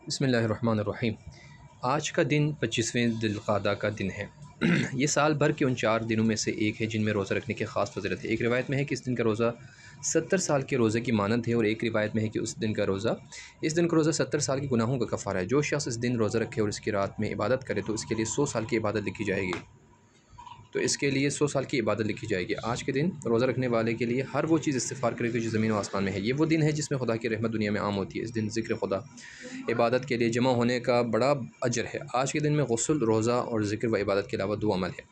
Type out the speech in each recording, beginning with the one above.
بسم اللہ الرحمن الرحیم۔ آج کا دن 25ویں ذی القعدہ کا دن ہے۔ یہ سال بھر کے ان 4 دنوں میں سے ایک ہے جن میں روزہ رکھنے کی خاص فضیلت ہے۔ ایک روایت میں ہے کہ اس دن کا روزہ 70 سال کے روزے کی مانند ہے، اور ایک روایت میں ہے کہ اس دن کا روزہ 70 سال کے گناہوں کا کفارہ ہے۔ جو شخص اس دن روزہ رکھے اور اس کی رات میں عبادت کرے تو اس کے لیے 100 سال کی عبادت لکھی جائے گی۔ آج کے دن روزہ رکھنے والے کے لیے ہر وہ چیز استغفار کرے گی جو زمین و آسمان میں ہے۔ یہ وہ دن ہے جس میں خدا کی رحمت دنیا میں عام ہوتی ہے۔ اس دن ذکر خدا، عبادت کے لیے جمع ہونے کا بڑا اجر ہے۔ آج کے دن میں غسل، روزہ اور ذکر و عبادت کے علاوہ 2 عمل ہے۔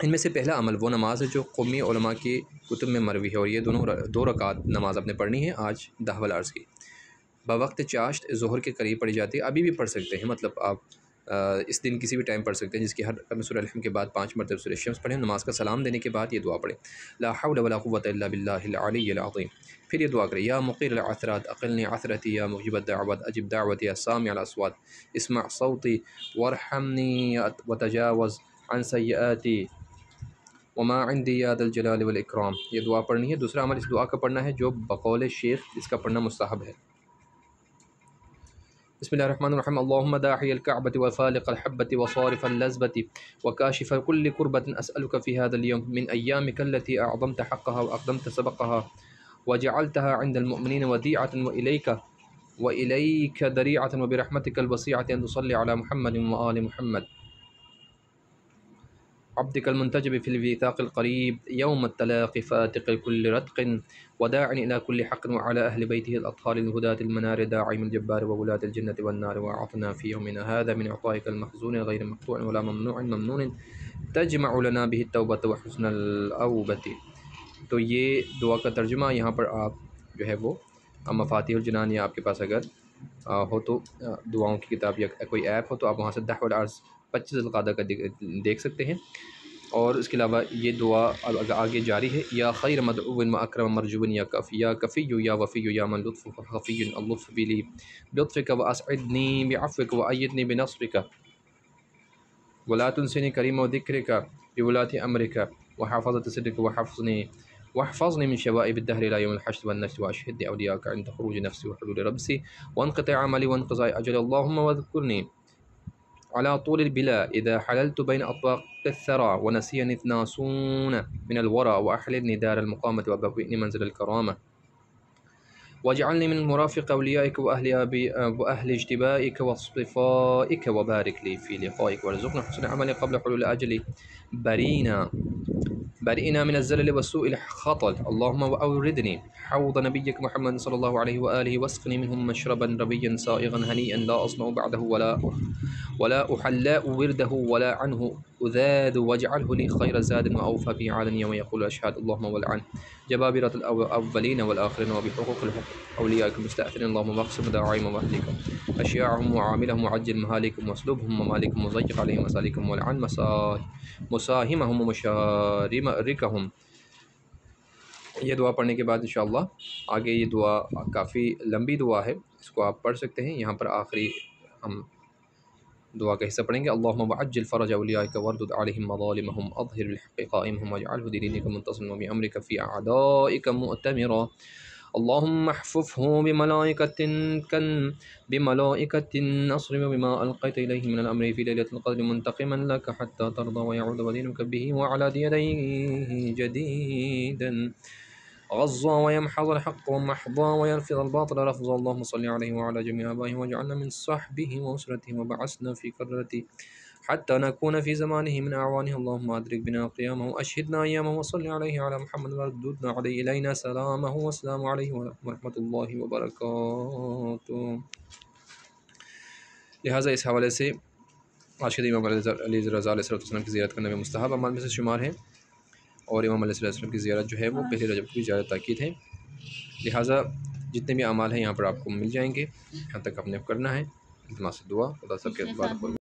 ان میں سے پہلا عمل وہ نماز ہے جو قومی علماء کی کتب میں مروی ہے، اور یہ دونوں 2 رکعت نماز اپنے پڑھنی ہے آج دہوال عرض کی۔ بوقت چاشت ظہر کے قریب پڑھی جاتی ہے، ابھی بھی پڑھ سکتے ہیں، مطلب آپ اس دن کسی بھی ٹائم پڑھ سکتے ہیں، جس کی ہر سورہ الحمد کے بعد 5 مرتبہ سورہ الشمس پڑھیں۔ نماز کا سلام دینے کے بعد یہ دعا پڑھیں، لا حول ولا قوة الا باللہ العلی العظیم۔ پھر یہ دعا کریں، یا مقیر العثرات اقلنی عثرتی، یا مجیب الدعوات اجب دعوتی، یا سامع الاصوات اسمع صوتی، وارحمنی وتجاوز عن سیئاتی وما عندی یا ذا الجلال والاکرام۔ یہ دعا پڑھنی ہے۔ دوسرا عمل اس دعا کا پڑھنا ہے جو بقول شیخ اس کا پڑھنا مستحب ہے۔ بسم اللہ الرحمن الرحیم، اللہم داعی الکعبۃ وفالق الحبۃ وصارف اللذبۃ وکاشف كل كربۃ اسألک فی هذا اليوم من ایامک التي اعظمت حقها واقدمت سبقها وجعلتها عند المؤمنین ودیعة وإلیک ذریعة وبرحمتک الوسیعة ان تصلی علی محمد وآل محمد عبدك المنتجب في الوثاق القريب يوم التلاقي فاتق كل رتق وداع إلى كل حق وعلى أهل بيته الأطهار الهداة المنار داعم الجبار وولاة الجنة والنار، وأعطنا في يومنا هذا من عطائك المخزون غير مقطوع ولا ممنوع ممنون تجمع لنا به التوبة وحسن الأوبة۔ تو یہ دعا کا ترجمہ یہاں پر آپ جو ہے وہ مفاتیح الجنان، یا آپ کے پاس اگر ہو تو دعاؤں کی کتاب یا کوئی ایپ ہو تو آپ وہاں سے دحو العرض 25 ذی القعدہ کا دیکھ سکتے ہیں۔ اور اس کے علاوہ یہ دعا آگے جاری ہے، یا خیر مدعو و اکرم مرجو یا کفی یا وفی یا من لطف خفی اللطف بلی بلطفک واسعدنی بعفوک وایدنی بنصرک ولا تنسنی کریم و ذکرک بولاة امرک وحافظة سرک واحفظني من شوائب الدهر إلى يوم الحشر والنشر، وأشهد أولياءك عند خروج نفسي وحلول ربسي وانقطاع عملي وانقضاء أجل، اللهم واذكرني على طول البلا إذا حللت بين أطباق الثرى ونسيني 22 من الورى، وأحللني دار المقامة وبوئني منزل الكرامة، واجعلني من مرافق أوليائك وأهل اجتبائك واصطفائك، وبارك لي في لقائك وارزقنا حسن عملي قبل حلول أجلي، برئنا من الزلل والسوء الخطل، اللهم وأوردني حوض نبيك محمد صلى الله عليه وآله واسقني منهم مشربا ربيا سائغا هنيئا لا أصنع بعده ولا أحلاء ورده ولا عنه أذاذ، واجعله لي خير زاد وأوفى بي عادا يوم يقول الأشهاد، اللهم ولعن جبابرة الأولين والآخرين وبحقوق أوليائك المستأثرين، اللهم واقسم داعيهم ومهلكم أشياعهم وعاملهم وعجل مهالكم واسلبهم ومالكم وضيق عليهم مسالكم ولعن مساهمهم ومشاركهم۔ یہ دعا پڑھنے کے بعد انشاءاللہ آگے یہ دعا کافی لمبی دعا ہے، اس کو آپ پڑھ سکتے ہیں۔ یہاں پر آخری ہم دعا کا حصہ پڑھیں گے، اللہم وعجل فرج اولیائک واردد علیہم مظالمہم اظہر بالحق قائمہم واجعلہ دینک منتصرا وبامرک فی اعدائک مؤتمرا، اللہم احفظہ بملائکۃ النصر وبما القیت الیہ من الامر فی لیلۃ القدر منتقما لک حتی ترضى ویعود ودینک به وعلی دیدیہ جدیدا غضا ويمحض الحق ومحضا وينفذ الباطل رفضا، اللهم صل عليه وعلى جميع آبائه واجعلنا من صحبه وأسرته وبعثنا في كرته حتى نكون في زمانه من أعوانه، اللهم أدرك بنا قيامه وأشهدنا أيامه وصل عليه على محمد ورددنا عليه إلينا سلامه والسلام عليه ورحمة الله وبركاته۔ لہٰذا اس حوالے سے آج کے دن امام علی رضا علیہ السلام کی زیارت کرنا بھی مستحب اعمال میں سے شمار ہے، اور امام علیہ السلام کی زیارت جو ہے وہ پہلے رجب کی زیارت تاکید ہے۔ لہٰذا جتنے بھی اعمال ہیں یہاں پر آپ کو مل جائیں گے، یہاں تک آپ نے کرنا ہے۔ التماس دعا، خدا سب کے اعتبار